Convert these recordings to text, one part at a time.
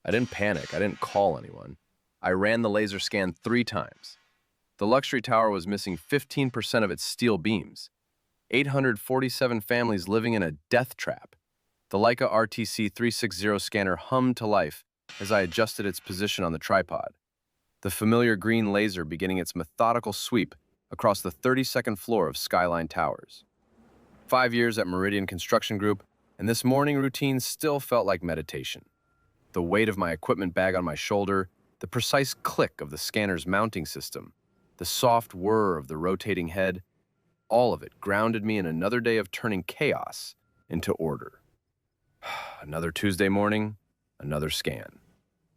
I didn't panic. I didn't call anyone. I ran the laser scan 3 times. The luxury tower was missing 15% of its steel beams. 847 families living in a death trap. The Leica RTC 360 scanner hummed to life as I adjusted its position on the tripod, the familiar green laser beginning its methodical sweep across the 32nd floor of Skyline Towers. 5 years at Meridian Construction Group, and this morning routine still felt like meditation. The weight of my equipment bag on my shoulder, the precise click of the scanner's mounting system, the soft whir of the rotating head, all of it grounded me in another day of turning chaos into order. Another Tuesday morning, another scan.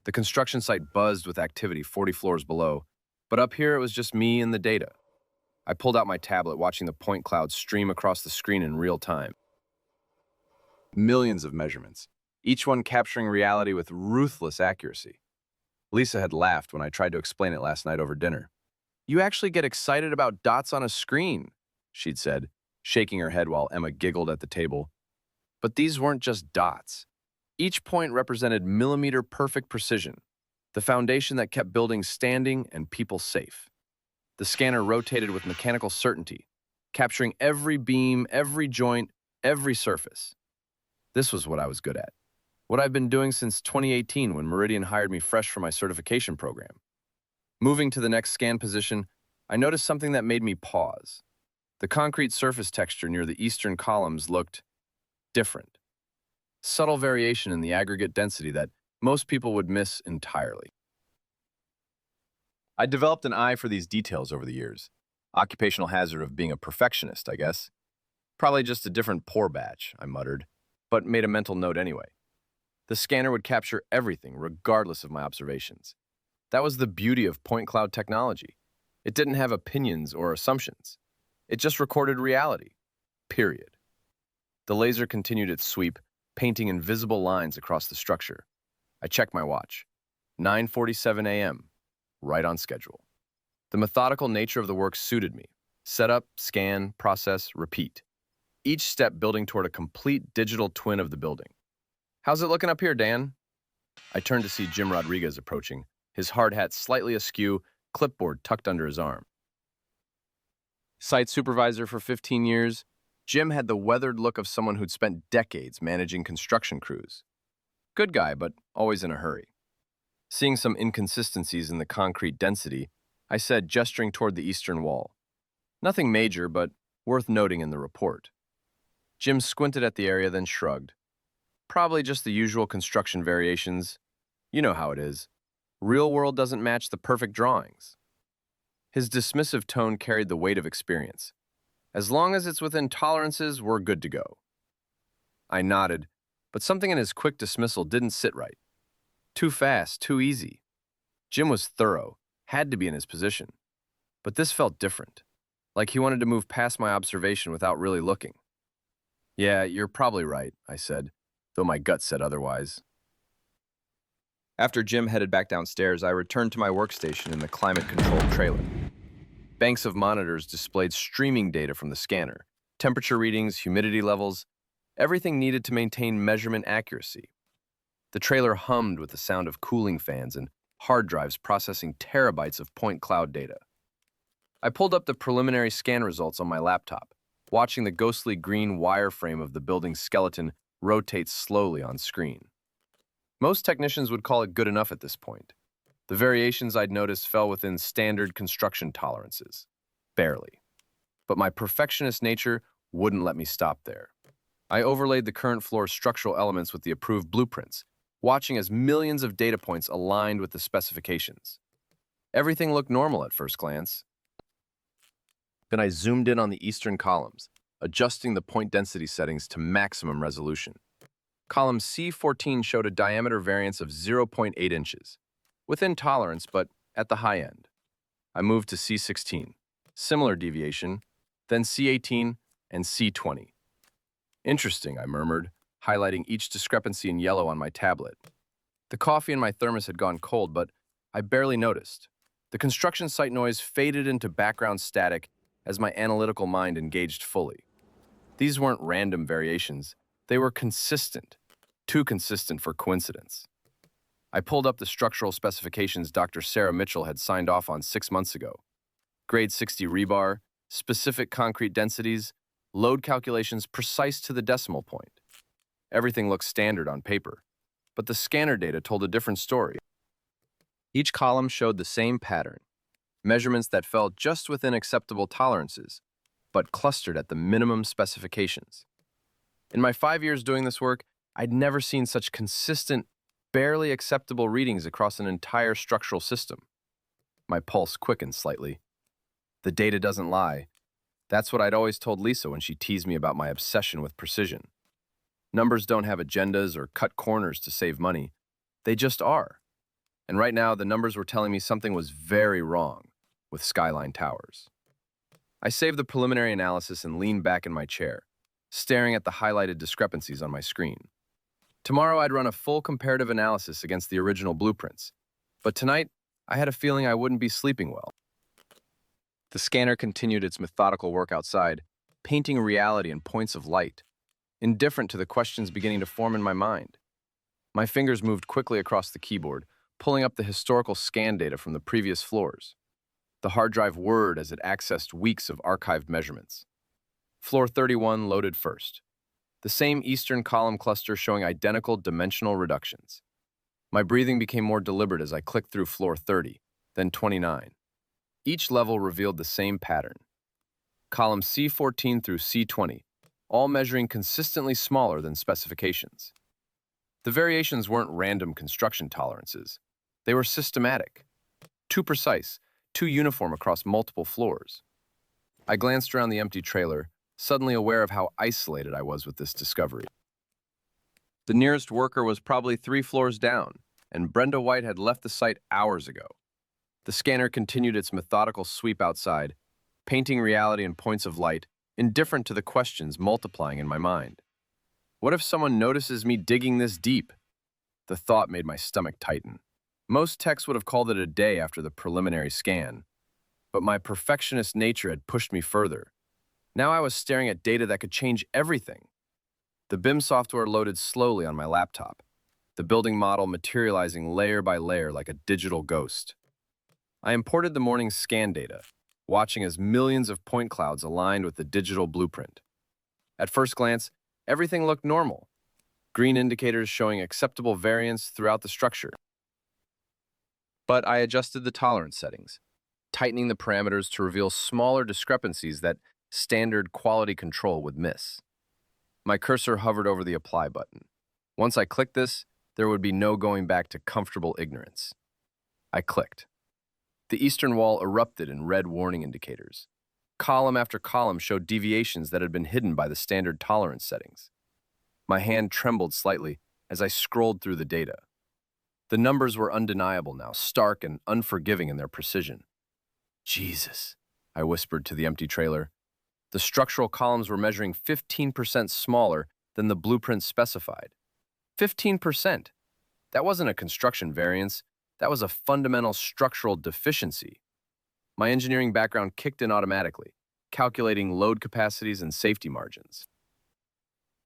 The construction site buzzed with activity 40 floors below, but up here it was just me and the data. I pulled out my tablet, watching the point clouds stream across the screen in real time. Millions of measurements, each one capturing reality with ruthless accuracy. Lisa had laughed when I tried to explain it last night over dinner. "You actually get excited about dots on a screen," she'd said, shaking her head while Emma giggled at the table. But these weren't just dots. Each point represented millimeter-perfect precision, the foundation that kept buildings standing and people safe. The scanner rotated with mechanical certainty, capturing every beam, every joint, every surface. This was what I was good at. What I've been doing since 2018 when Meridian hired me fresh from my certification program. Moving to the next scan position, I noticed something that made me pause. The concrete surface texture near the eastern columns looked different. Subtle variation in the aggregate density that most people would miss entirely. I developed an eye for these details over the years. Occupational hazard of being a perfectionist, I guess. Probably just a different poor batch, I muttered, but made a mental note anyway. The scanner would capture everything, regardless of my observations. That was the beauty of point cloud technology. It didn't have opinions or assumptions. It just recorded reality. Period. The laser continued its sweep, painting invisible lines across the structure. I checked my watch. 9:47 a.m., right on schedule. The methodical nature of the work suited me. Set up, scan, process, repeat. Each step building toward a complete digital twin of the building. "How's it looking up here, Dan?" I turned to see Jim Rodriguez approaching, his hard hat slightly askew, clipboard tucked under his arm. Site supervisor for 15 years, Jim had the weathered look of someone who'd spent decades managing construction crews. Good guy, but always in a hurry. Seeing some inconsistencies in the concrete density, I said, gesturing toward the eastern wall. Nothing major, but worth noting in the report. Jim squinted at the area, then shrugged. Probably just the usual construction variations. You know how it is. Real world doesn't match the perfect drawings. His dismissive tone carried the weight of experience. As long as it's within tolerances, we're good to go. I nodded, but something in his quick dismissal didn't sit right. Too fast, too easy. Jim was thorough, had to be in his position. But this felt different, like he wanted to move past my observation without really looking. "Yeah, you're probably right," I said, though my gut said otherwise. After Jim headed back downstairs, I returned to my workstation in the climate-controlled trailer. Banks of monitors displayed streaming data from the scanner, temperature readings, humidity levels, everything needed to maintain measurement accuracy. The trailer hummed with the sound of cooling fans and hard drives processing terabytes of point cloud data. I pulled up the preliminary scan results on my laptop, watching the ghostly green wireframe of the building's skeleton rotate slowly on screen. Most technicians would call it good enough at this point. The variations I'd noticed fell within standard construction tolerances. Barely. But my perfectionist nature wouldn't let me stop there. I overlaid the current floor's structural elements with the approved blueprints, watching as millions of data points aligned with the specifications. Everything looked normal at first glance. Then I zoomed in on the eastern columns, adjusting the point density settings to maximum resolution. Column C14 showed a diameter variance of 0.8 inches, within tolerance but at the high end. I moved to C16, similar deviation, then C18 and C20. "Interesting," I murmured, highlighting each discrepancy in yellow on my tablet. The coffee in my thermos had gone cold, but I barely noticed. The construction site noise faded into background static as my analytical mind engaged fully. These weren't random variations. They were consistent, too consistent for coincidence. I pulled up the structural specifications Dr. Sarah Mitchell had signed off on 6 months ago. Grade 60 rebar, specific concrete densities, load calculations precise to the decimal point. Everything looked standard on paper, but the scanner data told a different story. Each column showed the same pattern, measurements that fell just within acceptable tolerances, but clustered at the minimum specifications. In my 5 years doing this work, I'd never seen such consistent, barely acceptable readings across an entire structural system. My pulse quickened slightly. The data doesn't lie. That's what I'd always told Lisa when she teased me about my obsession with precision. Numbers don't have agendas or cut corners to save money. They just are. And right now, the numbers were telling me something was very wrong with Skyline Towers. I saved the preliminary analysis and leaned back in my chair, staring at the highlighted discrepancies on my screen. Tomorrow, I'd run a full comparative analysis against the original blueprints. But tonight, I had a feeling I wouldn't be sleeping well. The scanner continued its methodical work outside, painting reality in points of light, indifferent to the questions beginning to form in my mind. My fingers moved quickly across the keyboard, pulling up the historical scan data from the previous floors. The hard drive whirred as it accessed weeks of archived measurements. Floor 31 loaded first. The same eastern column cluster showing identical dimensional reductions. My breathing became more deliberate as I clicked through floor 30, then 29. Each level revealed the same pattern. Columns C14 through C20, all measuring consistently smaller than specifications. The variations weren't random construction tolerances. They were systematic, too precise, too uniform across multiple floors. I glanced around the empty trailer, suddenly aware of how isolated I was with this discovery. The nearest worker was probably 3 floors down, and Brenda White had left the site hours ago. The scanner continued its methodical sweep outside, painting reality in points of light, indifferent to the questions multiplying in my mind. What if someone notices me digging this deep? The thought made my stomach tighten. Most techs would have called it a day after the preliminary scan, but my perfectionist nature had pushed me further. Now I was staring at data that could change everything. The BIM software loaded slowly on my laptop, the building model materializing layer by layer like a digital ghost. I imported the morning's scan data, watching as millions of point clouds aligned with the digital blueprint. At first glance, everything looked normal. Green indicators showing acceptable variance throughout the structure. But I adjusted the tolerance settings, tightening the parameters to reveal smaller discrepancies that standard quality control would miss. My cursor hovered over the apply button. Once I clicked this, there would be no going back to comfortable ignorance. I clicked. The eastern wall erupted in red warning indicators. Column after column showed deviations that had been hidden by the standard tolerance settings. My hand trembled slightly as I scrolled through the data. The numbers were undeniable now, stark and unforgiving in their precision. Jesus, I whispered to the empty trailer. The structural columns were measuring 15% smaller than the blueprint specified. 15%. That wasn't a construction variance. That was a fundamental structural deficiency. My engineering background kicked in automatically, calculating load capacities and safety margins.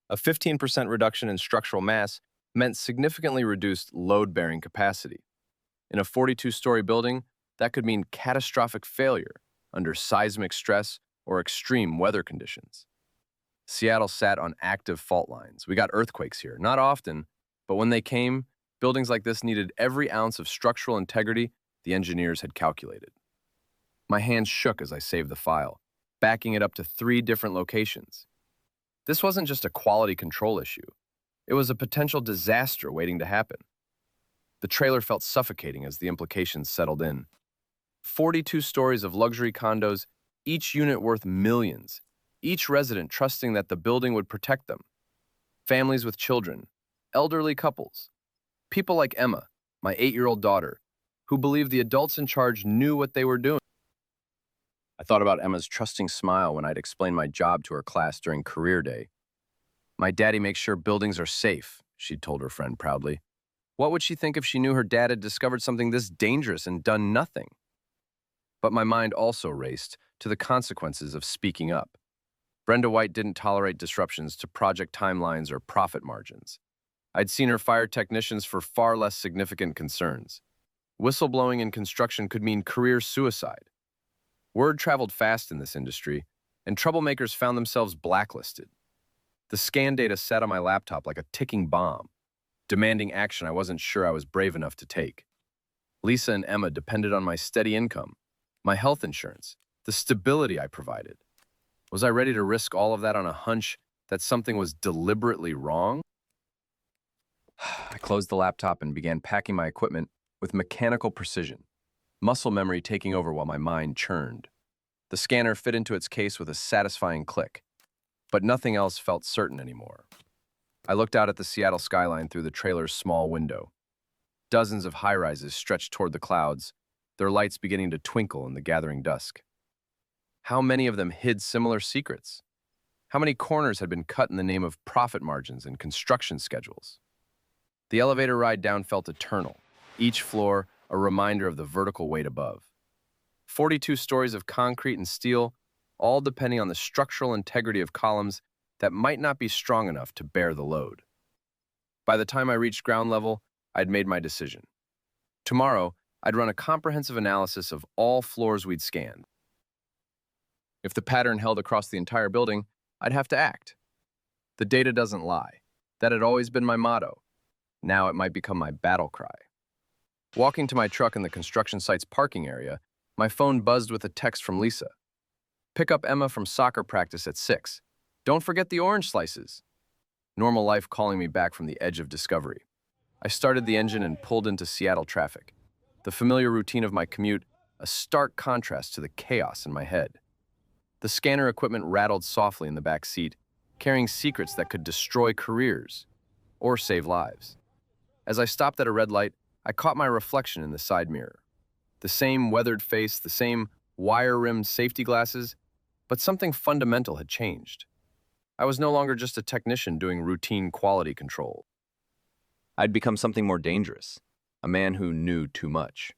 A 15% reduction in structural mass meant significantly reduced load-bearing capacity. In a 42-story building, that could mean catastrophic failure under seismic stress or extreme weather conditions. Seattle sat on active fault lines. We got earthquakes here, not often, but when they came, buildings like this needed every ounce of structural integrity the engineers had calculated. My hands shook as I saved the file, backing it up to 3 different locations. This wasn't just a quality control issue. It was a potential disaster waiting to happen. The trailer felt suffocating as the implications settled in. 42 stories of luxury condos, each unit worth millions, each resident trusting that the building would protect them. Families with children, elderly couples, people like Emma, my 8-year-old daughter, who believed the adults in charge knew what they were doing. I thought about Emma's trusting smile when I'd explain my job to her class during career day. My daddy makes sure buildings are safe, she'd told her friend proudly. What would she think if she knew her dad had discovered something this dangerous and done nothing? But my mind also raced to the consequences of speaking up. Brenda White didn't tolerate disruptions to project timelines or profit margins. I'd seen her fire technicians for far less significant concerns. Whistleblowing in construction could mean career suicide. Word traveled fast in this industry, and troublemakers found themselves blacklisted. The scan data sat on my laptop like a ticking bomb, demanding action I wasn't sure I was brave enough to take. Lisa and Emma depended on my steady income, my health insurance, the stability I provided. Was I ready to risk all of that on a hunch that something was deliberately wrong? I closed the laptop and began packing my equipment with mechanical precision, muscle memory taking over while my mind churned. The scanner fit into its case with a satisfying click, but nothing else felt certain anymore. I looked out at the Seattle skyline through the trailer's small window. Dozens of high-rises stretched toward the clouds, their lights beginning to twinkle in the gathering dusk. How many of them hid similar secrets? How many corners had been cut in the name of profit margins and construction schedules? The elevator ride down felt eternal, each floor a reminder of the vertical weight above. 42 stories of concrete and steel, all depending on the structural integrity of columns that might not be strong enough to bear the load. By the time I reached ground level, I'd made my decision. Tomorrow, I'd run a comprehensive analysis of all floors we'd scanned. If the pattern held across the entire building, I'd have to act. The data doesn't lie. That had always been my motto. Now it might become my battle cry. Walking to my truck in the construction site's parking area, my phone buzzed with a text from Lisa. Pick up Emma from soccer practice at 6. Don't forget the orange slices. Normal life calling me back from the edge of discovery. I started the engine and pulled into Seattle traffic. The familiar routine of my commute, a stark contrast to the chaos in my head. The scanner equipment rattled softly in the back seat, carrying secrets that could destroy careers or save lives. As I stopped at a red light, I caught my reflection in the side mirror. The same weathered face, the same wire-rimmed safety glasses, but something fundamental had changed. I was no longer just a technician doing routine quality control. I'd become something more dangerous, a man who knew too much.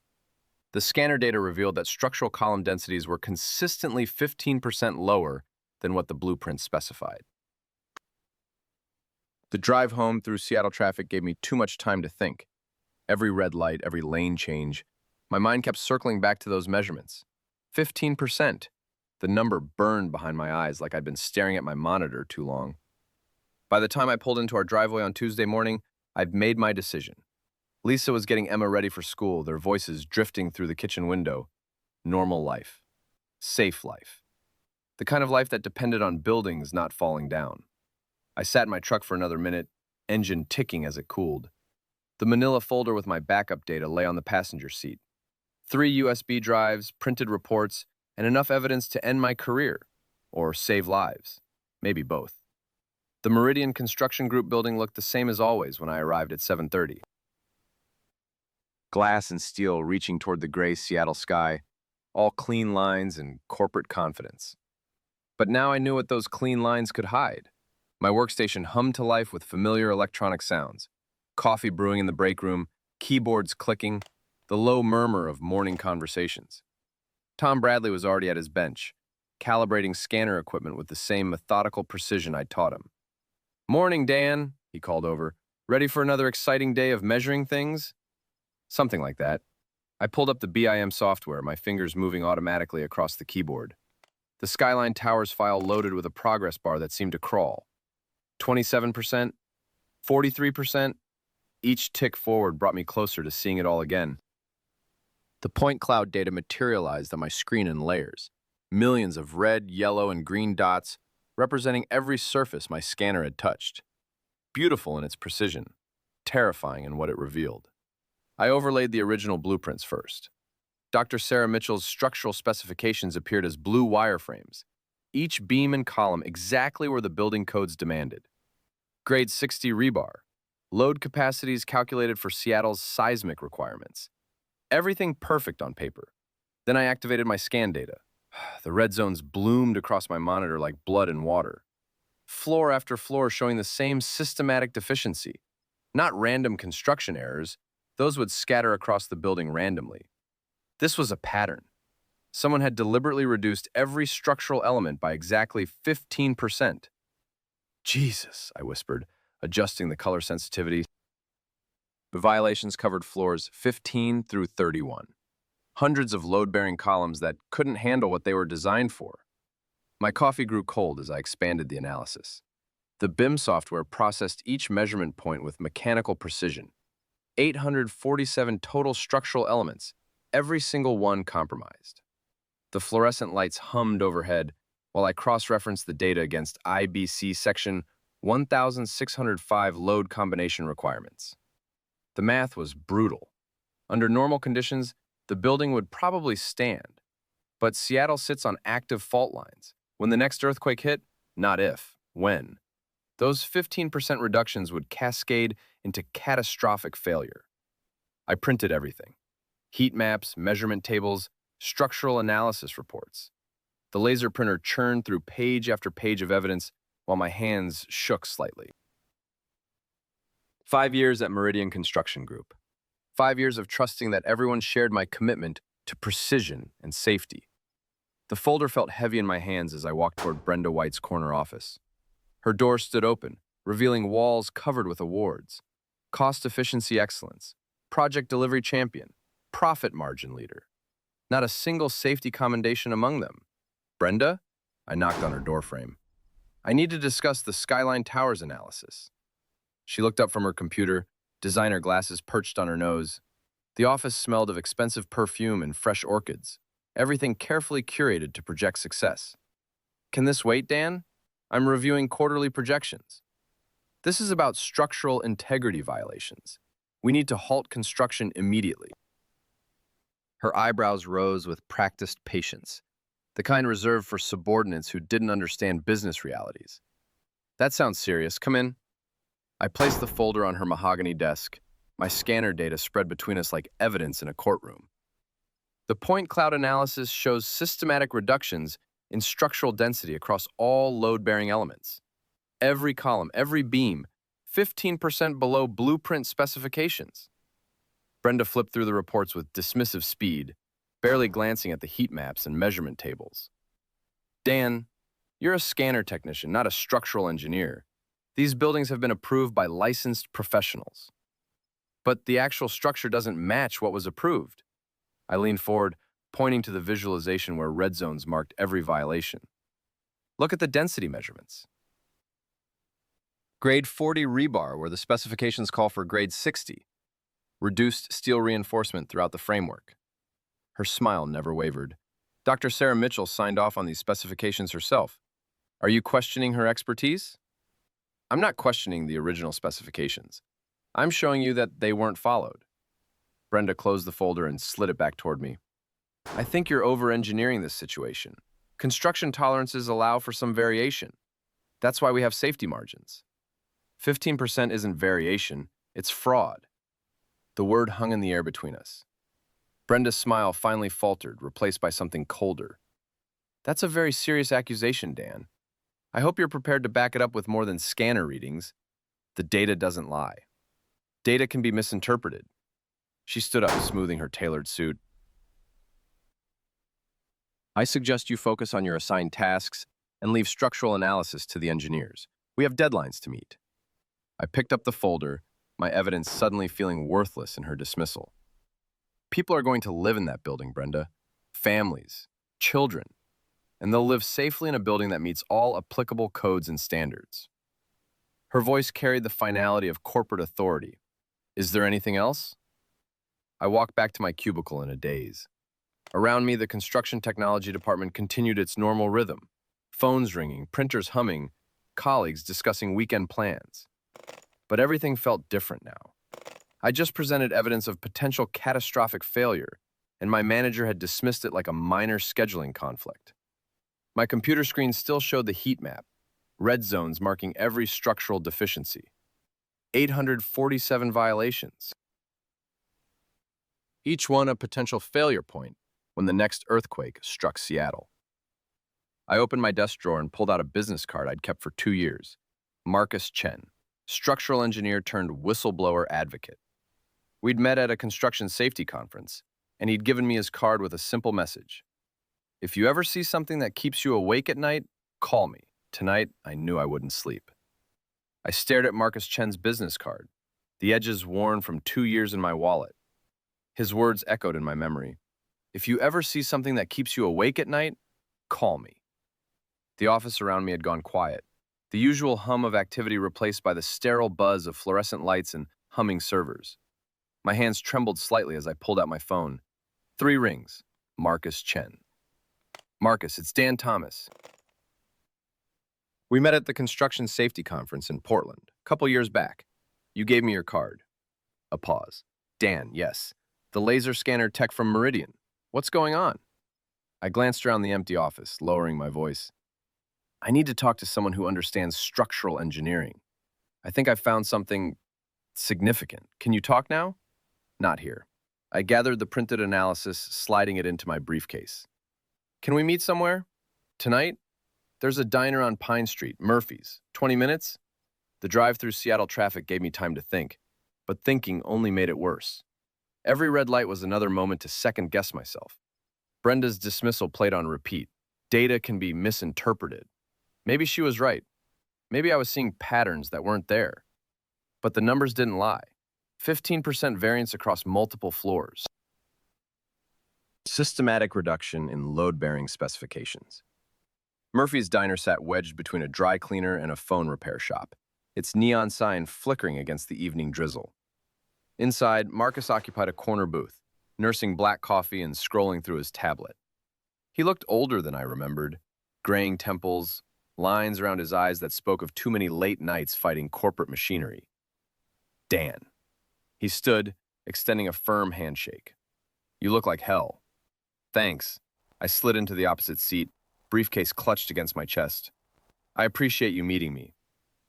The scanner data revealed that structural column densities were consistently 15% lower than what the blueprints specified. The drive home through Seattle traffic gave me too much time to think. Every red light, every lane change, my mind kept circling back to those measurements. 15%. The number burned behind my eyes like I'd been staring at my monitor too long. By the time I pulled into our driveway on Tuesday morning, I'd made my decision. Lisa was getting Emma ready for school, their voices drifting through the kitchen window. Normal life. Safe life. The kind of life that depended on buildings not falling down. I sat in my truck for another minute, engine ticking as it cooled. The manila folder with my backup data lay on the passenger seat. 3 USB drives, printed reports, and enough evidence to end my career, or save lives, maybe both. The Meridian Construction Group building looked the same as always when I arrived at 7:30. Glass and steel reaching toward the gray Seattle sky, all clean lines and corporate confidence. But now I knew what those clean lines could hide. My workstation hummed to life with familiar electronic sounds. Coffee brewing in the break room, keyboards clicking, the low murmur of morning conversations. Tom Bradley was already at his bench, calibrating scanner equipment with the same methodical precision I'd taught him. "Morning, Dan," he called over. "Ready for another exciting day of measuring things?" Something like that. I pulled up the BIM software, my fingers moving automatically across the keyboard. The Skyline Towers file loaded with a progress bar that seemed to crawl. 27%, 43%. Each tick forward brought me closer to seeing it all again. The point cloud data materialized on my screen in layers. Millions of red, yellow, and green dots representing every surface my scanner had touched. Beautiful in its precision, terrifying in what it revealed. I overlaid the original blueprints first. Dr. Sarah Mitchell's structural specifications appeared as blue wireframes, each beam and column exactly where the building codes demanded. Grade 60 rebar, load capacities calculated for Seattle's seismic requirements. Everything perfect on paper. Then I activated my scan data. The red zones bloomed across my monitor like blood and water. Floor after floor showing the same systematic deficiency. Not random construction errors. Those would scatter across the building randomly. This was a pattern. Someone had deliberately reduced every structural element by exactly 15%. "Jesus," I whispered, adjusting the color sensitivity. The violations covered floors 15 through 31. Hundreds of load-bearing columns that couldn't handle what they were designed for. My coffee grew cold as I expanded the analysis. The BIM software processed each measurement point with mechanical precision. 847 total structural elements, every single one compromised. The fluorescent lights hummed overhead while I cross-referenced the data against IBC Section 1605 load combination requirements. The math was brutal. Under normal conditions, the building would probably stand. But Seattle sits on active fault lines. When the next earthquake hit, not if, when. Those 15% reductions would cascade into catastrophic failure. I printed everything. Heat maps, measurement tables, structural analysis reports. The laser printer churned through page after page of evidence while my hands shook slightly. 5 years at Meridian Construction Group. 5 years of trusting that everyone shared my commitment to precision and safety. The folder felt heavy in my hands as I walked toward Brenda White's corner office. Her door stood open, revealing walls covered with awards. Cost efficiency excellence, project delivery champion, profit margin leader. Not a single safety commendation among them. Brenda? I knocked on her doorframe. I need to discuss the Skyline Towers analysis. She looked up from her computer, designer glasses perched on her nose. The office smelled of expensive perfume and fresh orchids, everything carefully curated to project success. Can this wait, Dan? I'm reviewing quarterly projections. This is about structural integrity violations. We need to halt construction immediately. Her eyebrows rose with practiced patience, the kind reserved for subordinates who didn't understand business realities. That sounds serious. Come in. I placed the folder on her mahogany desk, my scanner data spread between us like evidence in a courtroom. The point cloud analysis shows systematic reductions in structural density across all load-bearing elements. Every column, every beam, 15% below blueprint specifications. Brenda flipped through the reports with dismissive speed, barely glancing at the heat maps and measurement tables. Dan, you're a scanner technician, not a structural engineer. These buildings have been approved by licensed professionals. But the actual structure doesn't match what was approved. I leaned forward, pointing to the visualization where red zones marked every violation. Look at the density measurements. Grade 40 rebar, where the specifications call for grade 60. Reduced steel reinforcement throughout the framework. Her smile never wavered. Dr. Sarah Mitchell signed off on these specifications herself. Are you questioning her expertise? I'm not questioning the original specifications. I'm showing you that they weren't followed. Brenda closed the folder and slid it back toward me. I think you're over-engineering this situation. Construction tolerances allow for some variation. That's why we have safety margins. 15% isn't variation, it's fraud. The word hung in the air between us. Brenda's smile finally faltered, replaced by something colder. That's a very serious accusation, Dan. I hope you're prepared to back it up with more than scanner readings. The data doesn't lie. Data can be misinterpreted. She stood up, smoothing her tailored suit. I suggest you focus on your assigned tasks and leave structural analysis to the engineers. We have deadlines to meet. I picked up the folder, my evidence suddenly feeling worthless in her dismissal. People are going to live in that building, Brenda. Families, children. And they'll live safely in a building that meets all applicable codes and standards. Her voice carried the finality of corporate authority. Is there anything else? I walked back to my cubicle in a daze. Around me, the construction technology department continued its normal rhythm. Phones ringing, printers humming, colleagues discussing weekend plans. But everything felt different now. I just presented evidence of potential catastrophic failure, and my manager had dismissed it like a minor scheduling conflict. My computer screen still showed the heat map, red zones marking every structural deficiency. 847 violations. Each one a potential failure point when the next earthquake struck Seattle. I opened my desk drawer and pulled out a business card I'd kept for 2 years. Marcus Chen, structural engineer turned whistleblower advocate. We'd met at a construction safety conference, and he'd given me his card with a simple message. If you ever see something that keeps you awake at night, call me. Tonight, I knew I wouldn't sleep. I stared at Marcus Chen's business card, the edges worn from 2 years in my wallet. His words echoed in my memory. If you ever see something that keeps you awake at night, call me. The office around me had gone quiet, the usual hum of activity replaced by the sterile buzz of fluorescent lights and humming servers. My hands trembled slightly as I pulled out my phone. 3 rings. Marcus Chen. Marcus, it's Dan Thomas. We met at the Construction Safety Conference in Portland, a couple years back. You gave me your card. A pause. Dan, yes. The laser scanner tech from Meridian. What's going on? I glanced around the empty office, lowering my voice. I need to talk to someone who understands structural engineering. I think I've found something significant. Can you talk now? Not here. I gathered the printed analysis, sliding it into my briefcase. Can we meet somewhere? Tonight? There's a diner on Pine Street, Murphy's. 20 minutes? The drive through Seattle traffic gave me time to think, but thinking only made it worse. Every red light was another moment to second-guess myself. Brenda's dismissal played on repeat. Data can be misinterpreted. Maybe she was right. Maybe I was seeing patterns that weren't there. But the numbers didn't lie. 15% variance across multiple floors. Systematic reduction in load-bearing specifications. Murphy's diner sat wedged between a dry cleaner and a phone repair shop, its neon sign flickering against the evening drizzle. Inside, Marcus occupied a corner booth, nursing black coffee and scrolling through his tablet. He looked older than I remembered, graying temples, lines around his eyes that spoke of too many late nights fighting corporate machinery. Dan. He stood, extending a firm handshake. You look like hell. Thanks. I slid into the opposite seat, briefcase clutched against my chest. I appreciate you meeting me.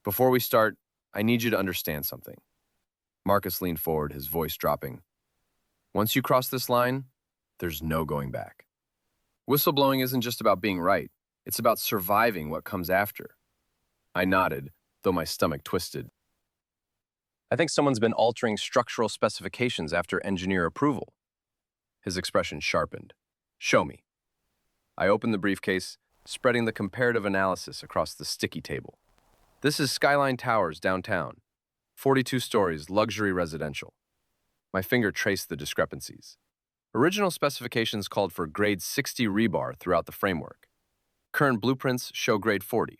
Before we start, I need you to understand something. Marcus leaned forward, his voice dropping. Once you cross this line, there's no going back. Whistleblowing isn't just about being right. It's about surviving what comes after. I nodded, though my stomach twisted. I think someone's been altering structural specifications after engineer approval. His expression sharpened. Show me. I opened the briefcase, spreading the comparative analysis across the sticky table. This is Skyline Towers downtown. 42 stories, luxury residential. My finger traced the discrepancies. Original specifications called for grade 60 rebar throughout the framework. Current blueprints show grade 40.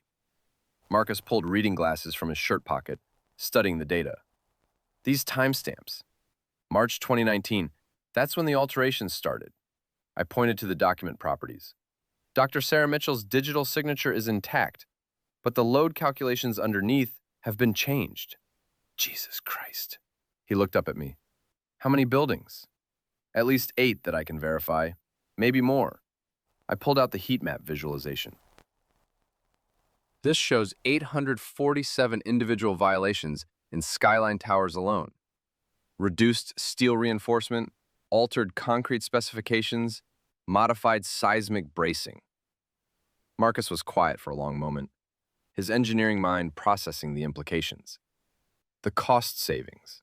Marcus pulled reading glasses from his shirt pocket, studying the data. These timestamps. March 2019, that's when the alterations started. I pointed to the document properties. Dr. Sarah Mitchell's digital signature is intact, but the load calculations underneath have been changed. Jesus Christ. He looked up at me. How many buildings? At least 8 that I can verify. Maybe more. I pulled out the heat map visualization. This shows 847 individual violations in Skyline Towers alone. Reduced steel reinforcement, altered concrete specifications, modified seismic bracing. Marcus was quiet for a long moment, his engineering mind processing the implications. The cost savings.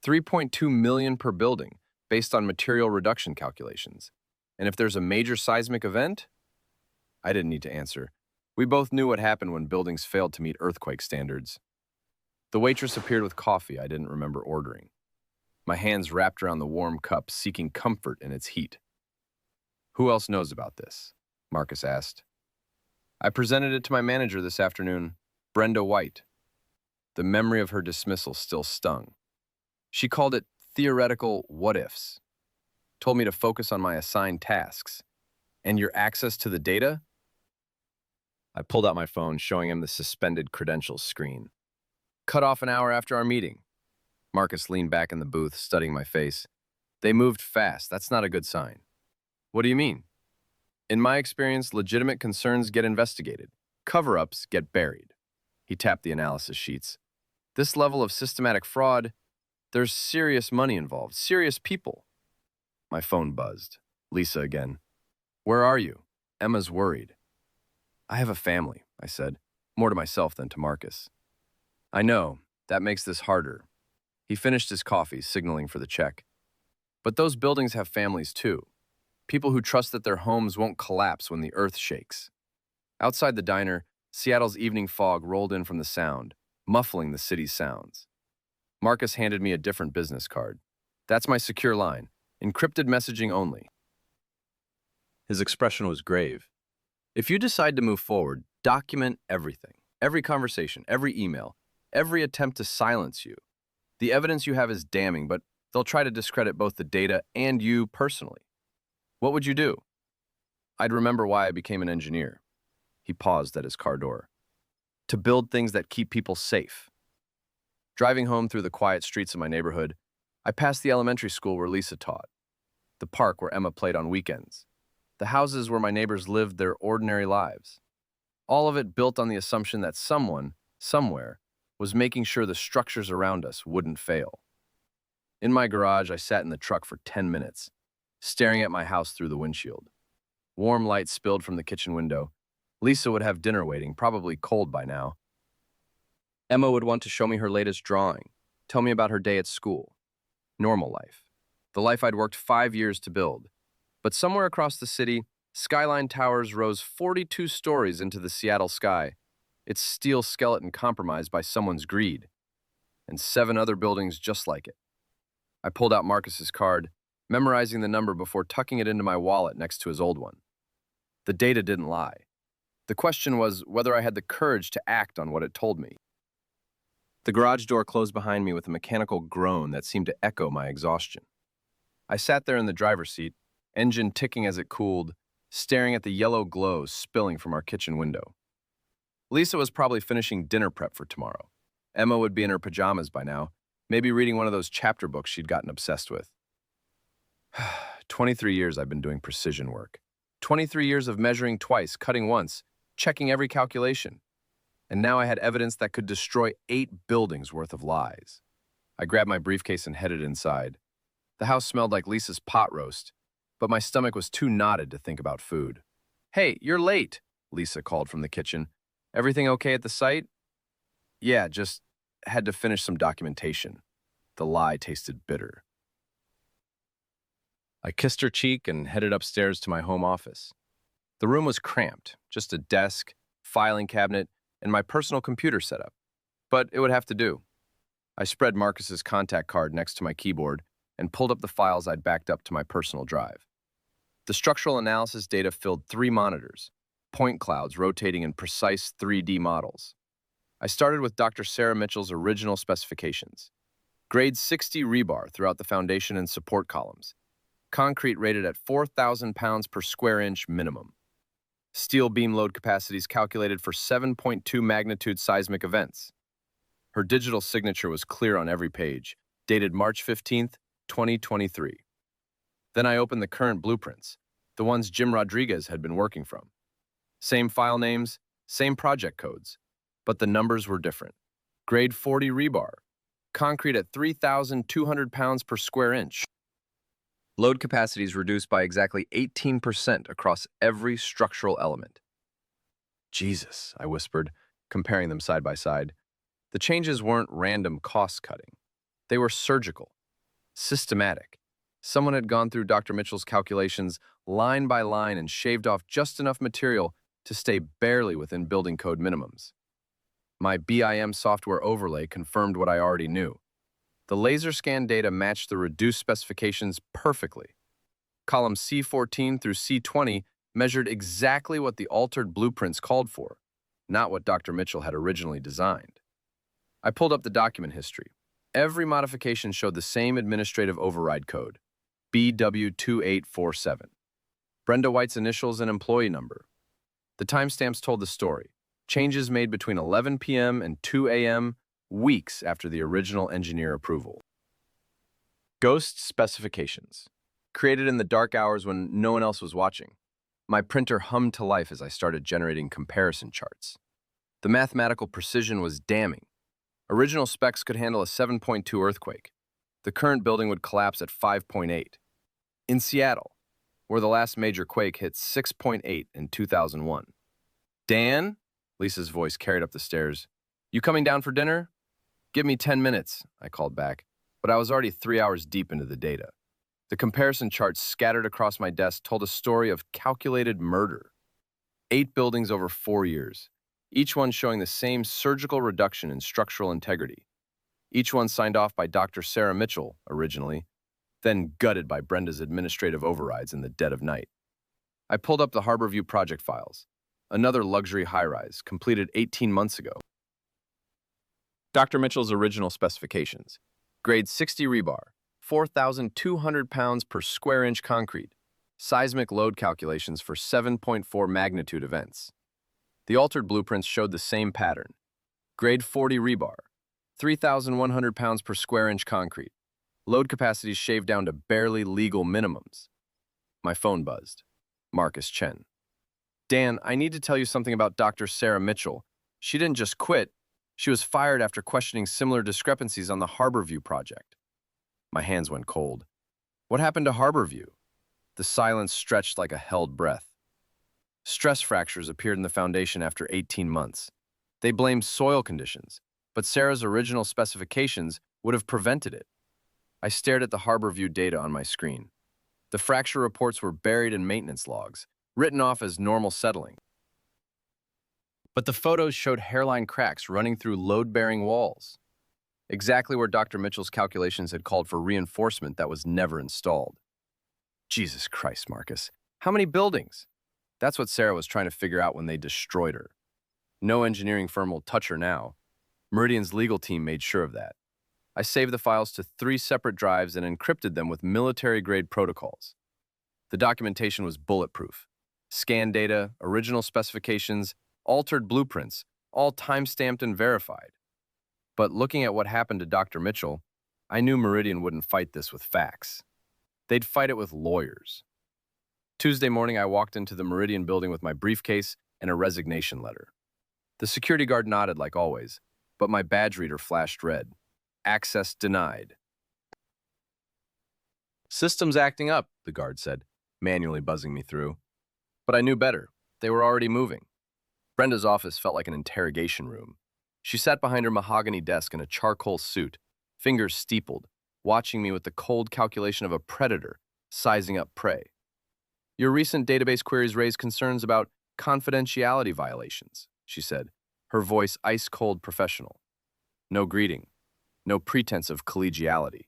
$3.2 million per building, based on material reduction calculations. And if there's a major seismic event? I didn't need to answer. We both knew what happened when buildings failed to meet earthquake standards. The waitress appeared with coffee I didn't remember ordering. My hands wrapped around the warm cup, seeking comfort in its heat. Who else knows about this? Marcus asked. I presented it to my manager this afternoon, Brenda White. The memory of her dismissal still stung. She called it theoretical what-ifs. Told me to focus on my assigned tasks. And your access to the data? I pulled out my phone, showing him the suspended credentials screen. Cut off an hour after our meeting. Marcus leaned back in the booth, studying my face. They moved fast. That's not a good sign. What do you mean? In my experience, legitimate concerns get investigated. Cover-ups get buried. He tapped the analysis sheets. This level of systematic fraud, there's serious money involved, serious people. My phone buzzed. Lisa again. Where are you? Emma's worried. I have a family, I said, more to myself than to Marcus. I know, that makes this harder. He finished his coffee, signaling for the check. But those buildings have families too. People who trust that their homes won't collapse when the earth shakes. Outside the diner, Seattle's evening fog rolled in from the sound, muffling the city's sounds. Marcus handed me a different business card. That's my secure line, encrypted messaging only. His expression was grave. If you decide to move forward, document everything. Every conversation, every email, every attempt to silence you. The evidence you have is damning, but they'll try to discredit both the data and you personally. What would you do? I'd remember why I became an engineer. He paused at his car door. To build things that keep people safe. Driving home through the quiet streets of my neighborhood, I passed the elementary school where Lisa taught, the park where Emma played on weekends, the houses where my neighbors lived their ordinary lives. All of it built on the assumption that someone, somewhere, was making sure the structures around us wouldn't fail. In my garage, I sat in the truck for 10 minutes, staring at my house through the windshield. Warm light spilled from the kitchen window. Lisa would have dinner waiting, probably cold by now. Emma would want to show me her latest drawing, tell me about her day at school. Normal life. The life I'd worked 5 years to build. But somewhere across the city, Skyline Towers rose 42 stories into the Seattle sky, its steel skeleton compromised by someone's greed, and 7 other buildings just like it. I pulled out Marcus's card, memorizing the number before tucking it into my wallet next to his old one. The data didn't lie. The question was whether I had the courage to act on what it told me. The garage door closed behind me with a mechanical groan that seemed to echo my exhaustion. I sat there in the driver's seat, engine ticking as it cooled, staring at the yellow glow spilling from our kitchen window. Lisa was probably finishing dinner prep for tomorrow. Emma would be in her pajamas by now, maybe reading one of those chapter books she'd gotten obsessed with. 23 years I've been doing precision work. 23 years of measuring twice, cutting once, checking every calculation. And now I had evidence that could destroy 8 buildings worth of lies. I grabbed my briefcase and headed inside. The house smelled like Lisa's pot roast, but my stomach was too knotted to think about food. "Hey, you're late," Lisa called from the kitchen. "Everything okay at the site?" "Yeah, just had to finish some documentation." The lie tasted bitter. I kissed her cheek and headed upstairs to my home office. The room was cramped, just a desk, filing cabinet, and my personal computer setup. But it would have to do. I spread Marcus's contact card next to my keyboard and pulled up the files I'd backed up to my personal drive. The structural analysis data filled 3 monitors, point clouds rotating in precise 3D models. I started with Dr. Sarah Mitchell's original specifications. Grade 60 rebar throughout the foundation and support columns. Concrete rated at 4,000 pounds per square inch minimum. Steel beam load capacities calculated for 7.2 magnitude seismic events. Her digital signature was clear on every page, dated March 15th, 2023. Then I opened the current blueprints, the ones Jim Rodriguez had been working from. Same file names, same project codes, but the numbers were different. Grade 40 rebar, concrete at 3,200 pounds per square inch. Load capacities reduced by exactly 18% across every structural element. Jesus, I whispered, comparing them side by side. The changes weren't random cost-cutting. They were surgical, systematic. Someone had gone through Dr. Mitchell's calculations line by line and shaved off just enough material to stay barely within building code minimums. My BIM software overlay confirmed what I already knew. The laser scan data matched the reduced specifications perfectly. Column C14 through C20 measured exactly what the altered blueprints called for, not what Dr. Mitchell had originally designed. I pulled up the document history. Every modification showed the same administrative override code, BW2847. Brenda White's initials and employee number. The timestamps told the story. Changes made between 11 p.m. and 2 a.m., weeks after the original engineer approval. Ghost specifications. Created in the dark hours when no one else was watching. My printer hummed to life as I started generating comparison charts. The mathematical precision was damning. Original specs could handle a 7.2 earthquake. The current building would collapse at 5.8. In Seattle, where the last major quake hit 6.8 in 2001. "Dan?" Lisa's voice carried up the stairs. "You coming down for dinner?" "Give me 10 minutes, I called back, but I was already 3 hours deep into the data. The comparison charts scattered across my desk told a story of calculated murder. 8 buildings over 4 years. each one showing the same surgical reduction in structural integrity. Each one signed off by Dr. Sarah Mitchell, originally, then gutted by Brenda's administrative overrides in the dead of night. I pulled up the Harborview project files, another luxury high-rise, completed 18 months ago. Dr. Mitchell's original specifications. Grade 60 rebar, 4,200 pounds per square inch concrete. Seismic load calculations for 7.4 magnitude events. The altered blueprints showed the same pattern. Grade 40 rebar, 3,100 pounds per square inch concrete. Load capacities shaved down to barely legal minimums. My phone buzzed. Marcus Chen. Dan, I need to tell you something about Dr. Sarah Mitchell. She didn't just quit. She was fired after questioning similar discrepancies on the Harborview project. My hands went cold. What happened to Harborview? The silence stretched like a held breath. Stress fractures appeared in the foundation after 18 months. They blamed soil conditions, but Sarah's original specifications would have prevented it. I stared at the Harborview data on my screen. The fracture reports were buried in maintenance logs, written off as normal settling. But the photos showed hairline cracks running through load-bearing walls, exactly where Dr. Mitchell's calculations had called for reinforcement that was never installed. Jesus Christ, Marcus. How many buildings? That's what Sarah was trying to figure out when they destroyed her. No engineering firm will touch her now. Meridian's legal team made sure of that. I saved the files to 3 separate drives and encrypted them with military-grade protocols. The documentation was bulletproof. Scan data, original specifications, altered blueprints, all time-stamped and verified. But looking at what happened to Dr. Mitchell, I knew Meridian wouldn't fight this with facts. They'd fight it with lawyers. Tuesday morning, I walked into the Meridian building with my briefcase and a resignation letter. The security guard nodded like always, but my badge reader flashed red. Access denied. System's acting up, the guard said, manually buzzing me through. But I knew better. They were already moving. Brenda's office felt like an interrogation room. She sat behind her mahogany desk in a charcoal suit, fingers steepled, watching me with the cold calculation of a predator sizing up prey. Your recent database queries raise concerns about confidentiality violations, she said, her voice ice-cold professional. No greeting, no pretense of collegiality.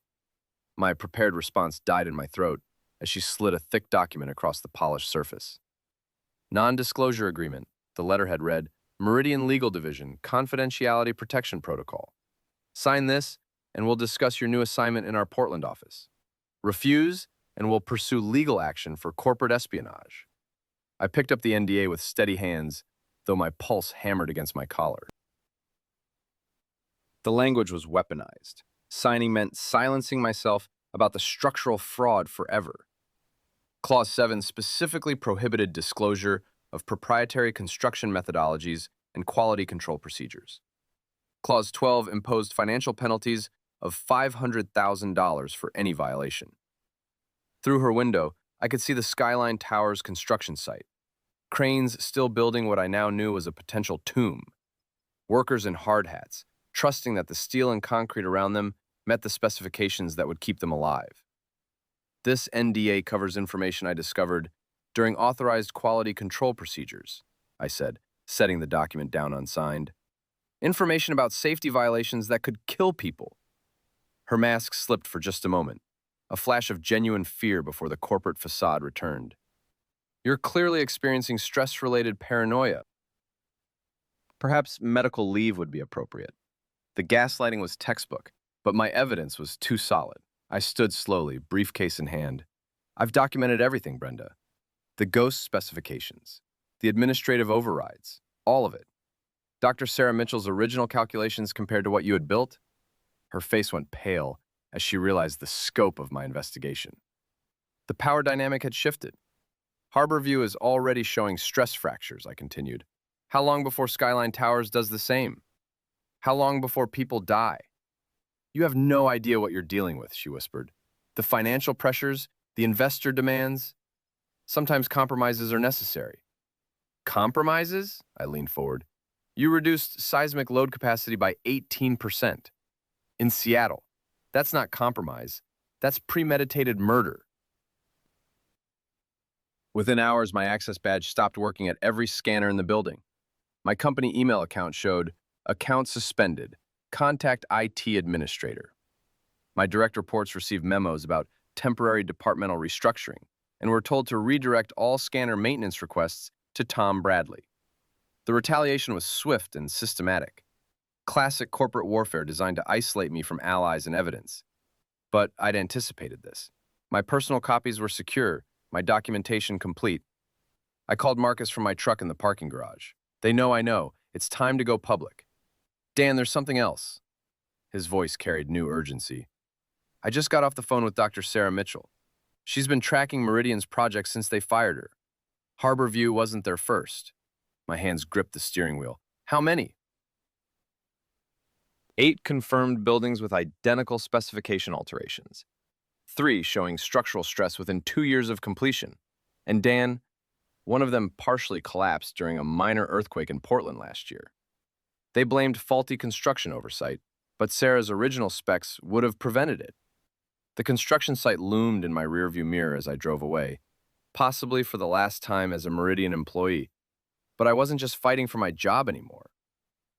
My prepared response died in my throat as she slid a thick document across the polished surface. Non-disclosure agreement, the letterhead read, Meridian Legal Division, Confidentiality Protection Protocol. Sign this, and we'll discuss your new assignment in our Portland office. Refuse, and we'll pursue legal action for corporate espionage. I picked up the NDA with steady hands, though my pulse hammered against my collar. The language was weaponized. Signing meant silencing myself about the structural fraud forever. Clause 7 specifically prohibited disclosure of proprietary construction methodologies and quality control procedures. Clause 12 imposed financial penalties of $500,000 for any violation. Through her window, I could see the Skyline Towers construction site. Cranes still building what I now knew was a potential tomb. Workers in hard hats, trusting that the steel and concrete around them met the specifications that would keep them alive. This NDA covers information I discovered during authorized quality control procedures, I said, setting the document down unsigned. Information about safety violations that could kill people. Her mask slipped for just a moment, a flash of genuine fear before the corporate facade returned. You're clearly experiencing stress-related paranoia. Perhaps medical leave would be appropriate. The gaslighting was textbook, but my evidence was too solid. I stood slowly, briefcase in hand. I've documented everything, Brenda. The ghost specifications, the administrative overrides, all of it. Dr. Sarah Mitchell's original calculations compared to what you had built? Her face went pale as she realized the scope of my investigation. The power dynamic had shifted. Harborview is already showing stress fractures, I continued. How long before Skyline Towers does the same? How long before people die? You have no idea what you're dealing with, she whispered. The financial pressures, the investor demands. Sometimes compromises are necessary. Compromises? I leaned forward. You reduced seismic load capacity by 18%. In Seattle. That's not compromise. That's premeditated murder. Within hours, my access badge stopped working at every scanner in the building. My company email account showed, account suspended, contact IT administrator. My direct reports received memos about temporary departmental restructuring and were told to redirect all scanner maintenance requests to Tom Bradley. The retaliation was swift and systematic. Classic corporate warfare designed to isolate me from allies and evidence. But I'd anticipated this. My personal copies were secure, my documentation complete. I called Marcus from my truck in the parking garage. They know I know. It's time to go public. Dan, there's something else. His voice carried new urgency. I just got off the phone with Dr. Sarah Mitchell. She's been tracking Meridian's project since they fired her. Harborview wasn't their first. My hands gripped the steering wheel. How many? 8 confirmed buildings with identical specification alterations. 3 showing structural stress within 2 years of completion. And Dan, one of them partially collapsed during a minor earthquake in Portland last year. They blamed faulty construction oversight, but Sarah's original specs would have prevented it. The construction site loomed in my rearview mirror as I drove away, possibly for the last time as a Meridian employee. But I wasn't just fighting for my job anymore.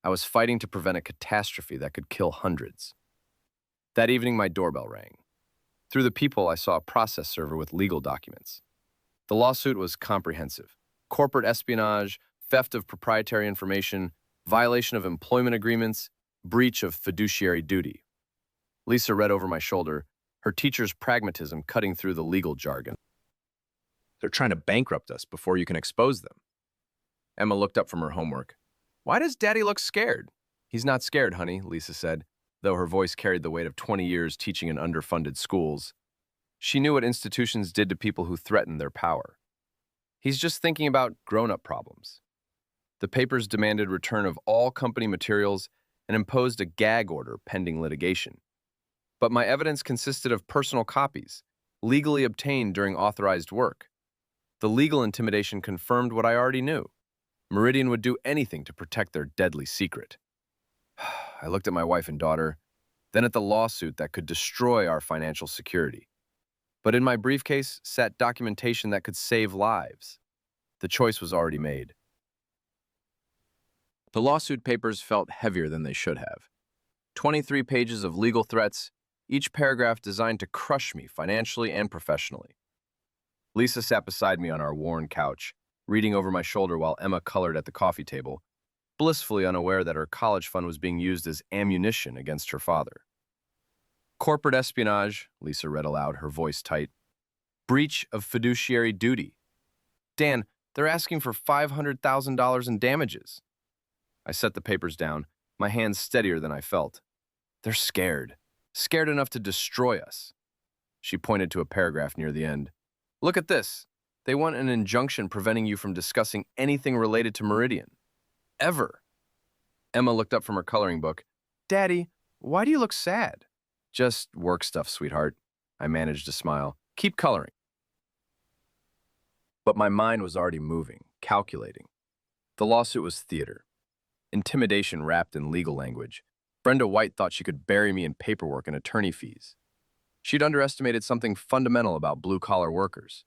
I was fighting to prevent a catastrophe that could kill hundreds. That evening, my doorbell rang. Through the peephole, I saw a process server with legal documents. The lawsuit was comprehensive. Corporate espionage, theft of proprietary information, violation of employment agreements, breach of fiduciary duty. Lisa read over my shoulder, her teacher's pragmatism cutting through the legal jargon. They're trying to bankrupt us before you can expose them. Emma looked up from her homework. Why does Daddy look scared? He's not scared, honey, Lisa said, though her voice carried the weight of 20 years teaching in underfunded schools. She knew what institutions did to people who threatened their power. He's just thinking about grown-up problems. The papers demanded return of all company materials and imposed a gag order pending litigation. But my evidence consisted of personal copies, legally obtained during authorized work. The legal intimidation confirmed what I already knew. Meridian would do anything to protect their deadly secret. I looked at my wife and daughter, then at the lawsuit that could destroy our financial security. But in my briefcase sat documentation that could save lives. The choice was already made. The lawsuit papers felt heavier than they should have. 23 pages of legal threats, each paragraph designed to crush me financially and professionally. Lisa sat beside me on our worn couch, reading over my shoulder while Emma colored at the coffee table, blissfully unaware that her college fund was being used as ammunition against her father. Corporate espionage, Lisa read aloud, her voice tight. Breach of fiduciary duty. Dan, they're asking for $500,000 in damages. I set the papers down, my hands steadier than I felt. They're scared. Scared enough to destroy us. She pointed to a paragraph near the end. Look at this. They want an injunction preventing you from discussing anything related to Meridian. Ever. Emma looked up from her coloring book. Daddy, why do you look sad? Just work stuff, sweetheart. I managed to smile. Keep coloring. But my mind was already moving, calculating. The lawsuit was theater. Intimidation wrapped in legal language. Brenda White thought she could bury me in paperwork and attorney fees. She'd underestimated something fundamental about blue-collar workers.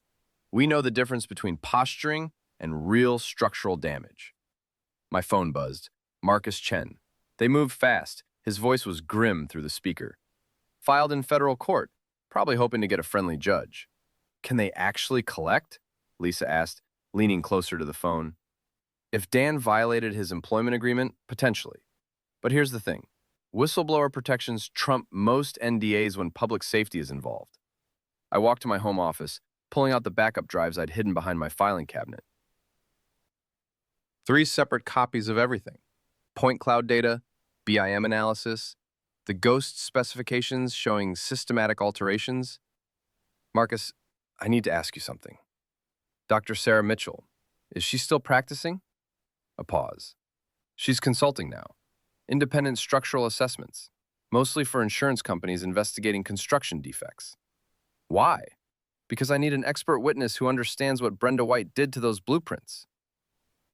We know the difference between posturing and real structural damage. My phone buzzed. Marcus Chen. They moved fast. His voice was grim through the speaker. Filed in federal court, probably hoping to get a friendly judge. Can they actually collect? Lisa asked, leaning closer to the phone. If Dan violated his employment agreement, potentially. But here's the thing. Whistleblower protections trump most NDAs when public safety is involved. I walked to my home office, pulling out the backup drives I'd hidden behind my filing cabinet. 3 separate copies of everything. Point cloud data, BIM analysis, the ghost specifications showing systematic alterations. Marcus, I need to ask you something. Dr. Sarah Mitchell, is she still practicing? A pause. She's consulting now. Independent structural assessments, mostly for insurance companies investigating construction defects. Why? Because I need an expert witness who understands what Brenda White did to those blueprints.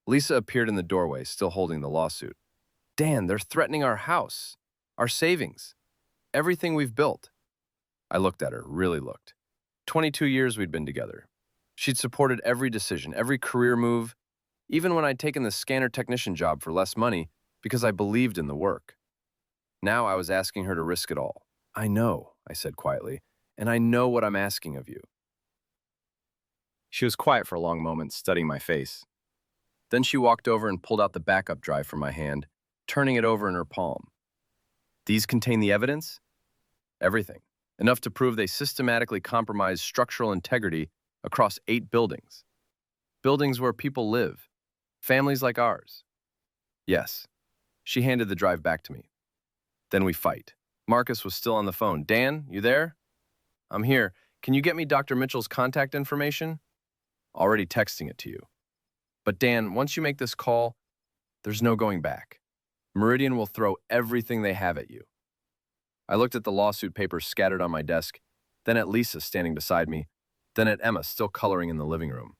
Lisa appeared in the doorway, still holding the lawsuit. Dan, they're threatening our house, our savings, everything we've built. I looked at her, really looked. 22 years we'd been together. She'd supported every decision, every career move, even when I'd taken the scanner technician job for less money because I believed in the work. Now I was asking her to risk it all. I know, I said quietly, and I know what I'm asking of you. She was quiet for a long moment, studying my face. Then she walked over and pulled out the backup drive from my hand, turning it over in her palm. These contain the evidence? Everything. Enough to prove they systematically compromised structural integrity across 8 buildings. Buildings where people live. Families like ours. Yes. She handed the drive back to me. Then we fight. Marcus was still on the phone. Dan, you there? I'm here. Can you get me Dr. Mitchell's contact information? Already texting it to you. But Dan, once you make this call, there's no going back. Meridian will throw everything they have at you. I looked at the lawsuit papers scattered on my desk, then at Lisa standing beside me, then at Emma still coloring in the living room.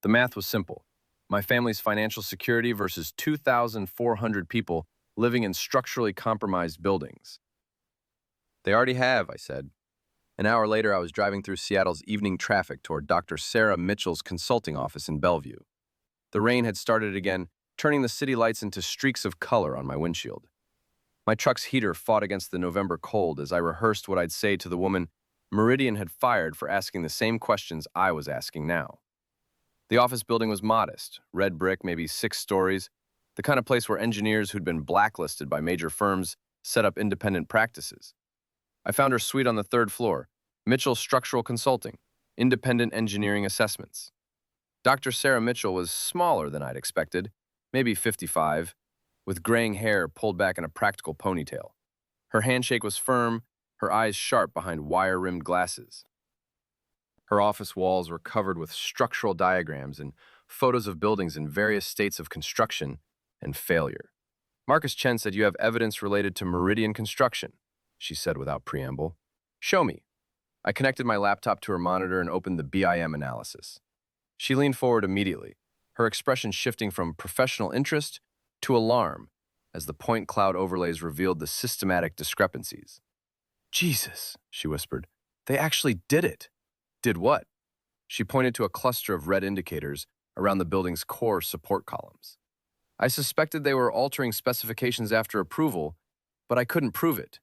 The math was simple. My family's financial security versus 2,400 people living in structurally compromised buildings. They already have, I said. An hour later, I was driving through Seattle's evening traffic toward Dr. Sarah Mitchell's consulting office in Bellevue. The rain had started again, turning the city lights into streaks of color on my windshield. My truck's heater fought against the November cold as I rehearsed what I'd say to the woman Meridian had fired for asking the same questions I was asking now. The office building was modest, red brick, maybe 6 stories, the kind of place where engineers who'd been blacklisted by major firms set up independent practices. I found her suite on the 3rd floor, Mitchell Structural Consulting, Independent Engineering Assessments. Dr. Sarah Mitchell was smaller than I'd expected, maybe 55, with graying hair pulled back in a practical ponytail. Her handshake was firm, her eyes sharp behind wire-rimmed glasses. Her office walls were covered with structural diagrams and photos of buildings in various states of construction and failure. Marcus Chen said you have evidence related to Meridian construction, she said without preamble. Show me. I connected my laptop to her monitor and opened the BIM analysis. She leaned forward immediately, her expression shifting from professional interest to alarm as the point cloud overlays revealed the systematic discrepancies. Jesus, she whispered. They actually did it. Did what? She pointed to a cluster of red indicators around the building's core support columns. I suspected they were altering specifications after approval, but I couldn't prove it.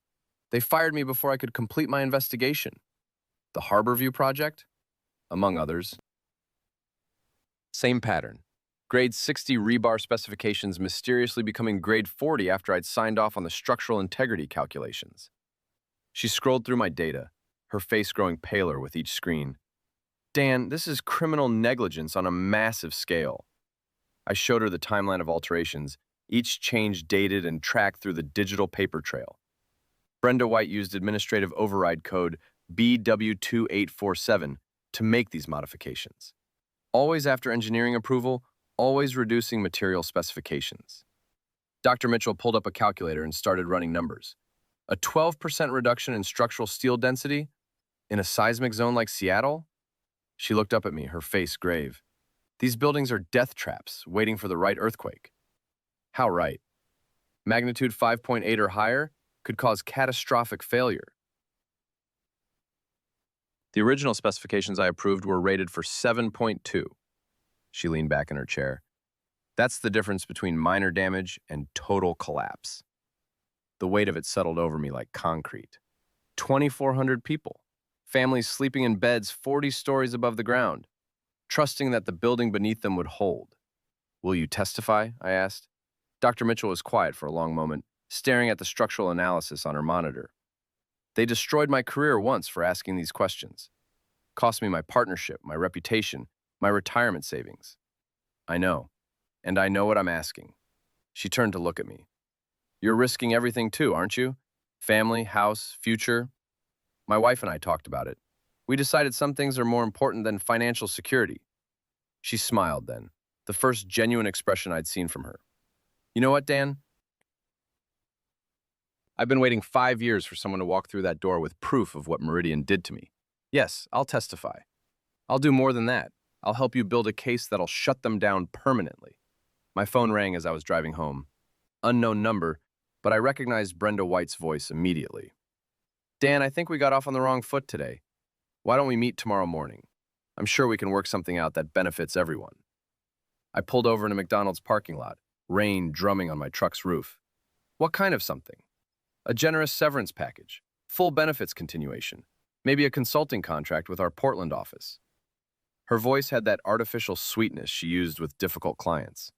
They fired me before I could complete my investigation. The Harborview project? Among others. Same pattern. Grade 60 rebar specifications mysteriously becoming grade 40 after I'd signed off on the structural integrity calculations. She scrolled through my data, her face growing paler with each screen. Dan, this is criminal negligence on a massive scale. I showed her the timeline of alterations, each change dated and tracked through the digital paper trail. Brenda White used administrative override code BW2847 to make these modifications. Always after engineering approval, always reducing material specifications. Dr. Mitchell pulled up a calculator and started running numbers. A 12% reduction in structural steel density in a seismic zone like Seattle? She looked up at me, her face grave. These buildings are death traps, waiting for the right earthquake. How right? Magnitude 5.8 or higher could cause catastrophic failure. The original specifications I approved were rated for 7.2. She leaned back in her chair. That's the difference between minor damage and total collapse. The weight of it settled over me like concrete. 2,400 people, families sleeping in beds 40 stories above the ground, trusting that the building beneath them would hold. Will you testify? I asked. Dr. Mitchell was quiet for a long moment, staring at the structural analysis on her monitor. They destroyed my career once for asking these questions. Cost me my partnership, my reputation, my retirement savings. I know, and I know what I'm asking. She turned to look at me. You're risking everything too, aren't you? Family, house, future. My wife and I talked about it. We decided some things are more important than financial security. She smiled then, the first genuine expression I'd seen from her. You know what, Dan? I've been waiting 5 years for someone to walk through that door with proof of what Meridian did to me. Yes, I'll testify. I'll do more than that. I'll help you build a case that'll shut them down permanently. My phone rang as I was driving home. Unknown number, but I recognized Brenda White's voice immediately. Dan, I think we got off on the wrong foot today. Why don't we meet tomorrow morning? I'm sure we can work something out that benefits everyone. I pulled over in a McDonald's parking lot, rain drumming on my truck's roof. What kind of something? A generous severance package, full benefits continuation, maybe a consulting contract with our Portland office. Her voice had that artificial sweetness she used with difficult clients.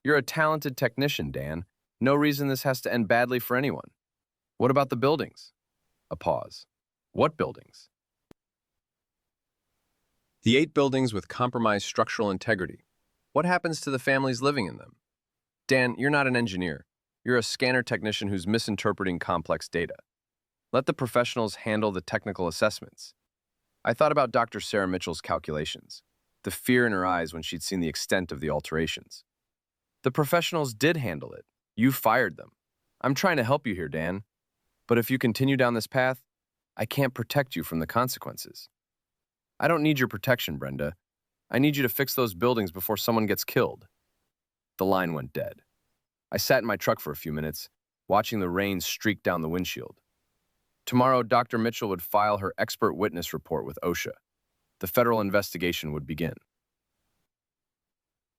You're a talented technician, Dan. No reason this has to end badly for anyone. What about the buildings? A pause. What buildings? The 8 buildings with compromised structural integrity. What happens to the families living in them? Dan, you're not an engineer. You're a scanner technician who's misinterpreting complex data. Let the professionals handle the technical assessments. I thought about Dr. Sarah Mitchell's calculations, the fear in her eyes when she'd seen the extent of the alterations. The professionals did handle it. You fired them. I'm trying to help you here, Dan. But if you continue down this path, I can't protect you from the consequences. I don't need your protection, Brenda. I need you to fix those buildings before someone gets killed. The line went dead. I sat in my truck for a few minutes, watching the rain streak down the windshield. Tomorrow, Dr. Mitchell would file her expert witness report with OSHA. The federal investigation would begin.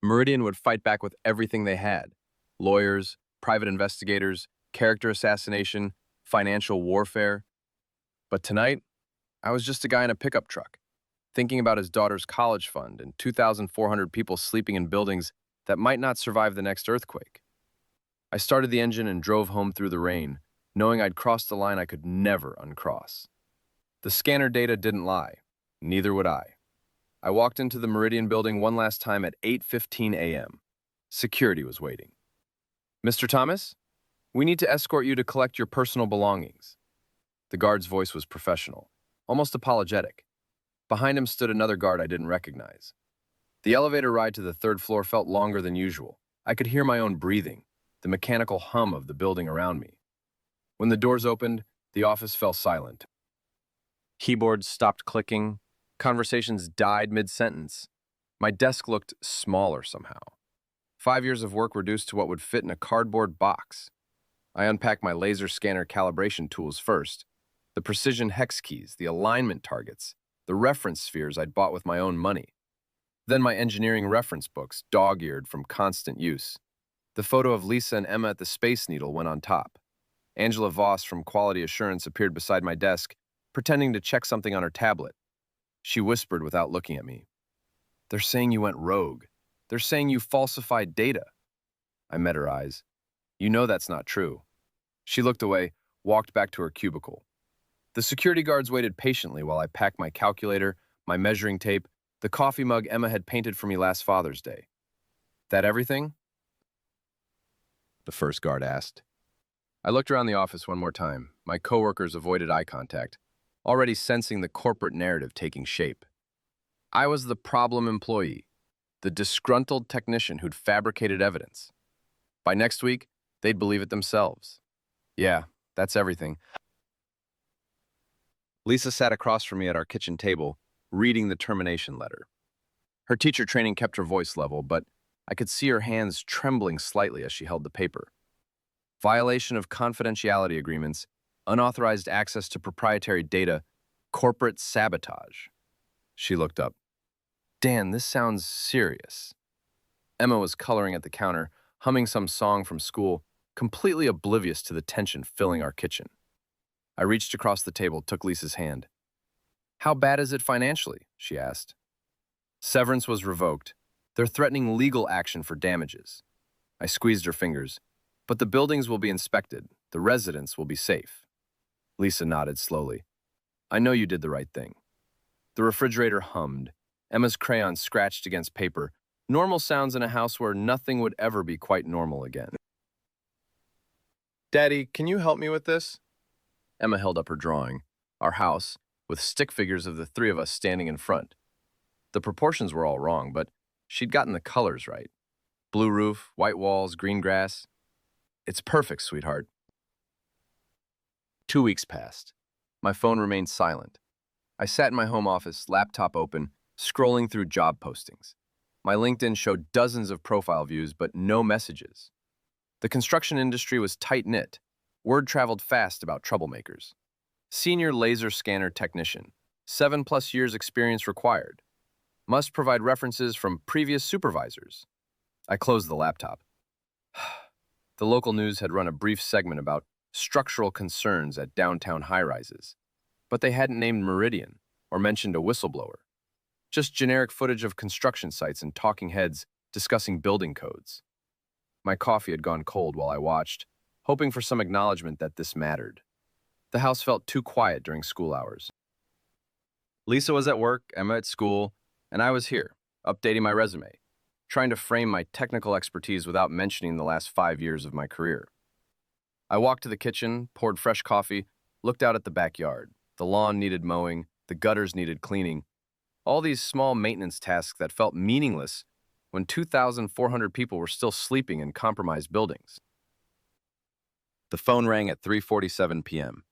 Meridian would fight back with everything they had: lawyers, private investigators, character assassination, financial warfare. But tonight, I was just a guy in a pickup truck, thinking about his daughter's college fund and 2,400 people sleeping in buildings that might not survive the next earthquake. I started the engine and drove home through the rain, knowing I'd crossed the line I could never uncross. The scanner data didn't lie. Neither would I. I walked into the Meridian building one last time at 8:15 a.m. Security was waiting. Mr. Thomas, we need to escort you to collect your personal belongings. The guard's voice was professional, almost apologetic. Behind him stood another guard I didn't recognize. The elevator ride to the 3rd floor felt longer than usual. I could hear my own breathing, the mechanical hum of the building around me. When the doors opened, the office fell silent. Keyboards stopped clicking. Conversations died mid-sentence. My desk looked smaller somehow. 5 years of work reduced to what would fit in a cardboard box. I unpacked my laser scanner calibration tools first. The precision hex keys, the alignment targets, the reference spheres I'd bought with my own money. Then my engineering reference books, dog-eared from constant use. The photo of Lisa and Emma at the Space Needle went on top. Angela Voss from Quality Assurance appeared beside my desk, pretending to check something on her tablet. She whispered without looking at me. They're saying you went rogue. They're saying you falsified data. I met her eyes. You know that's not true. She looked away, walked back to her cubicle. The security guards waited patiently while I packed my calculator, my measuring tape, the coffee mug Emma had painted for me last Father's Day. That everything? The first guard asked. I looked around the office one more time. My coworkers avoided eye contact, already sensing the corporate narrative taking shape. I was the problem employee, the disgruntled technician who'd fabricated evidence. By next week, they'd believe it themselves. Yeah, that's everything. Lisa sat across from me at our kitchen table, reading the termination letter. Her teacher training kept her voice level, but I could see her hands trembling slightly as she held the paper. Violation of confidentiality agreements, unauthorized access to proprietary data, corporate sabotage. She looked up. Dan, this sounds serious. Emma was coloring at the counter, humming some song from school, completely oblivious to the tension filling our kitchen. I reached across the table, took Lisa's hand. How bad is it financially? She asked. Severance was revoked. They're threatening legal action for damages. I squeezed her fingers. But the buildings will be inspected. The residents will be safe. Lisa nodded slowly. I know you did the right thing. The refrigerator hummed. Emma's crayon scratched against paper. Normal sounds in a house where nothing would ever be quite normal again. Daddy, can you help me with this? Emma held up her drawing. Our house, with stick figures of the 3 of us standing in front. The proportions were all wrong, but she'd gotten the colors right. Blue roof, white walls, green grass. It's perfect, sweetheart. 2 weeks passed. My phone remained silent. I sat in my home office, laptop open, scrolling through job postings. My LinkedIn showed dozens of profile views, but no messages. The construction industry was tight-knit. Word traveled fast about troublemakers. Senior laser scanner technician, 7+ years experience required. Must provide references from previous supervisors. I closed the laptop. The local news had run a brief segment about structural concerns at downtown high-rises, but they hadn't named Meridian or mentioned a whistleblower. Just generic footage of construction sites and talking heads discussing building codes. My coffee had gone cold while I watched, hoping for some acknowledgement that this mattered. The house felt too quiet during school hours. Lisa was at work, Emma at school, and I was here, updating my resume, trying to frame my technical expertise without mentioning the last 5 years of my career. I walked to the kitchen, poured fresh coffee, looked out at the backyard. The lawn needed mowing, the gutters needed cleaning. All these small maintenance tasks that felt meaningless when 2,400 people were still sleeping in compromised buildings. The phone rang at 3:47 p.m.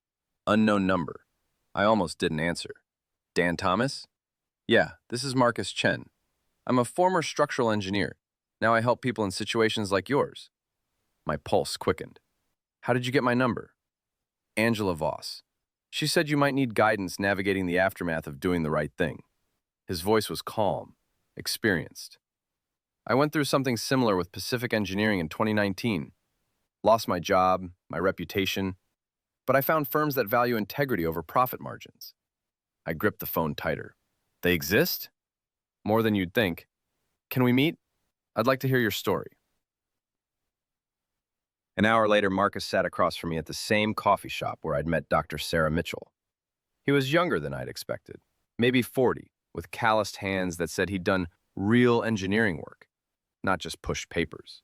Unknown number. I almost didn't answer. Dan Thomas? Yeah, this is Marcus Chen. I'm a former structural engineer. Now I help people in situations like yours. My pulse quickened. How did you get my number? Angela Voss. She said you might need guidance navigating the aftermath of doing the right thing. His voice was calm, experienced. I went through something similar with Pacific Engineering in 2019. Lost my job, my reputation, but I found firms that value integrity over profit margins. I gripped the phone tighter. They exist? More than you'd think. Can we meet? I'd like to hear your story. An hour later, Marcus sat across from me at the same coffee shop where I'd met Dr. Sarah Mitchell. He was younger than I'd expected, maybe 40, with calloused hands that said he'd done real engineering work, not just pushed papers.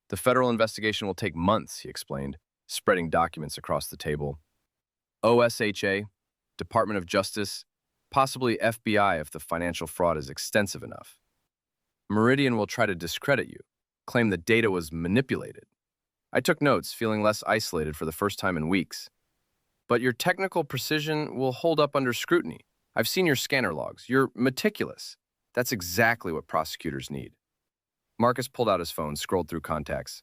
The federal investigation will take months, he explained, spreading documents across the table. OSHA, Department of Justice, possibly FBI if the financial fraud is extensive enough. Meridian will try to discredit you, claim the data was manipulated. I took notes, feeling less isolated for the first time in weeks. But your technical precision will hold up under scrutiny. I've seen your scanner logs. You're meticulous. That's exactly what prosecutors need. Marcus pulled out his phone, scrolled through contacts.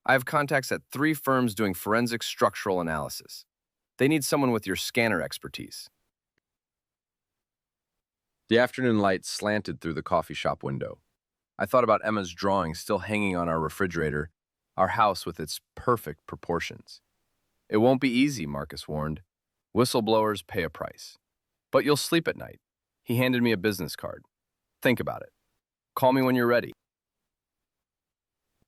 I have contacts at 3 firms doing forensic structural analysis. They need someone with your scanner expertise. The afternoon light slanted through the coffee shop window. I thought about Emma's drawing still hanging on our refrigerator, our house with its perfect proportions. It won't be easy, Marcus warned. Whistleblowers pay a price. But you'll sleep at night. He handed me a business card. Think about it. Call me when you're ready.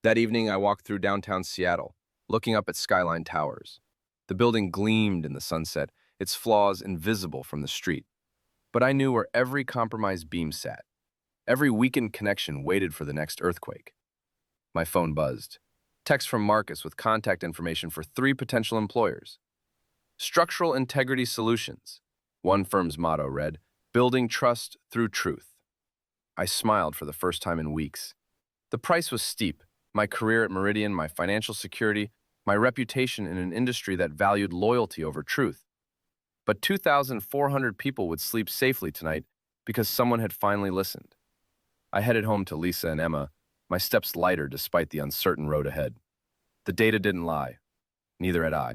That evening, I walked through downtown Seattle, looking up at Skyline Towers. The building gleamed in the sunset, its flaws invisible from the street. But I knew where every compromised beam sat. Every weakened connection waited for the next earthquake. My phone buzzed. Text from Marcus with contact information for 3 potential employers. Structural Integrity Solutions. One firm's motto read, "Building trust through truth." I smiled for the first time in weeks. The price was steep. My career at Meridian, my financial security, my reputation in an industry that valued loyalty over truth. But 2,400 people would sleep safely tonight because someone had finally listened. I headed home to Lisa and Emma, my steps lighter despite the uncertain road ahead. The data didn't lie. Neither had I.